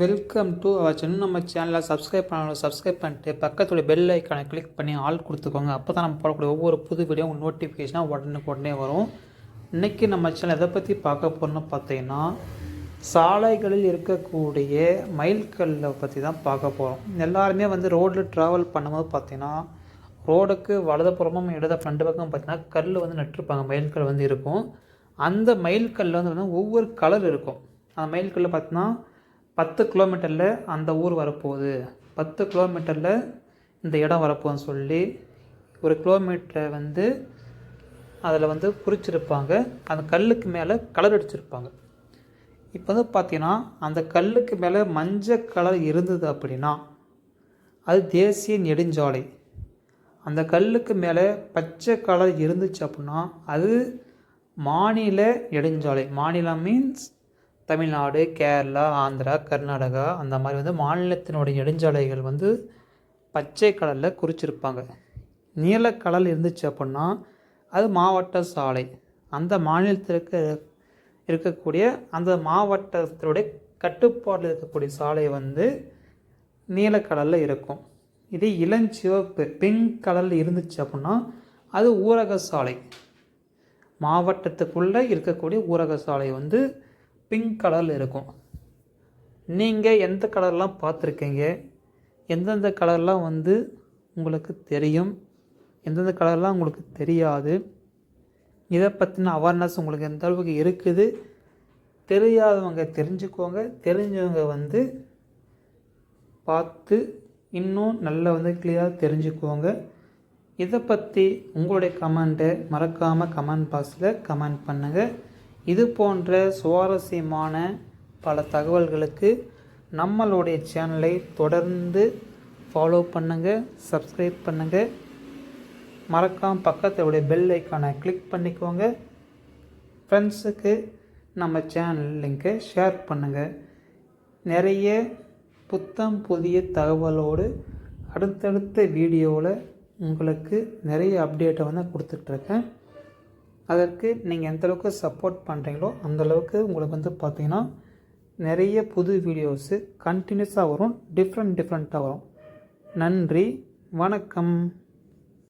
Welcome to our channel. நம்ம சேனலை subscribe பண்ணிட்டு பக்கத்துடைய பெல் ஐக்கானை கிளிக் பண்ணி ஆல் கொடுத்துக்கோங்க. அப்போ தான் நம்ம போடக்கூடிய ஒவ்வொரு புது வீடியோ நோட்டிஃபிகேஷனாக உடனே வரும். இன்றைக்கி நம்ம சேனல் எதை பற்றி பார்க்க போகிறோம்னு பார்த்தீங்கன்னா, சாலைகளில் இருக்கக்கூடிய மைல்கல்லை பற்றி தான் பார்க்க போகிறோம். எல்லாருமே ரோட்டில் ட்ராவல் பண்ணும்போது பார்த்தீங்கன்னா, ரோடுக்கு வலதுபுறமும் ரெண்டு பக்கம் பார்த்தீங்கன்னா கல் நட்டிருப்பாங்க. மைல்கல் இருக்கும். அந்த மைல்கல்ல ஒவ்வொரு கலர் இருக்கும். அந்த மைல்கல்ல பார்த்தீங்கன்னா 10 கிலோமீட்டரில் அந்த ஊர் வரப்போகுது, 10 கிலோமீட்டரில் இந்த இடம் வரப்போகுதுன்னு சொல்லி ஒரு கிலோமீட்டரை அதில் குறிச்சிருப்பாங்க. அந்த கல்லுக்கு மேலே கலர் அடிச்சிருப்பாங்க. இப்போ பார்த்தீங்கன்னா அந்த கல்லுக்கு மேலே மஞ்சள் கலர் இருந்தது அப்படின்னா அது தேசிய நெடுஞ்சாலை. அந்த கல்லுக்கு மேலே பச்சை கலர் இருந்துச்சு அப்படின்னா அது மாநில நெடுஞ்சாலை. மாநிலம் மீன்ஸ் தமிழ்நாடு, கேரளா, ஆந்திரா, கர்நாடகா அந்த மாதிரி மாநிலத்தினுடைய நெடுஞ்சாலைகள் பச்சை கலரில் குறிச்சிருப்பாங்க. நீல கலர் இருந்துச்சு அப்படின்னா அது மாவட்ட சாலை. அந்த மாநிலத்திற்கு இருக்கக்கூடிய அந்த மாவட்டத்தினுடைய கட்டுப்பாட்டில் இருக்கக்கூடிய சாலை நீல கலரில் இருக்கும். இது இளஞ்சிவப்பு பிங்க் கலரில் இருந்துச்சு அப்படின்னா அது ஊரக சாலை. மாவட்டத்துக்குள்ளே இருக்கக்கூடிய ஊரக சாலை பிங்க் கலரில் இருக்கும். நீங்கள் எந்த கலர்லாம் பார்த்துருக்கீங்க, எந்தெந்த கலர்லாம் உங்களுக்கு தெரியும், எந்தெந்த கலர்லாம் உங்களுக்கு தெரியாது, இதை பற்றின அவேர்னஸ் உங்களுக்கு எந்த அளவுக்கு இருக்குது, தெரியாதவங்க தெரிஞ்சுக்கோங்க, தெரிஞ்சவங்க பார்த்து இன்னும் நல்லா கிளியராக தெரிஞ்சுக்கோங்க. இதை பற்றி உங்களுடைய கமெண்ட்டை மறக்காமல் கமெண்ட் பாக்ஸில் கமெண்ட் பண்ணுங்கள். இது போன்ற சுவாரஸ்யமான பல தகவல்களுக்கு நம்மளுடைய சேனலை தொடர்ந்து ஃபாலோ பண்ணுங்கள், சப்ஸ்கிரைப் பண்ணுங்கள். மறக்காமல் பக்கத்துடைய பெல் ஐக்கானை கிளிக் பண்ணிக்கோங்க. ஃப்ரெண்ட்ஸுக்கு நம்ம சேனல் லிங்கை ஷேர் பண்ணுங்கள். நிறைய புதிய தகவலோடு அடுத்தடுத்த வீடியோவில் உங்களுக்கு நிறைய அப்டேட்டை கொடுத்துட்ருக்கேன். அதற்கு நீங்கள் எந்தளவுக்கு சப்போர்ட் பண்ணுறீங்களோ அந்தளவுக்கு உங்களுக்கு பார்த்தீங்கன்னா நிறைய புது வீடியோஸு கண்டினியூஸாக வரும், டிஃப்ரெண்ட்டாக வரும். நன்றி, வணக்கம்.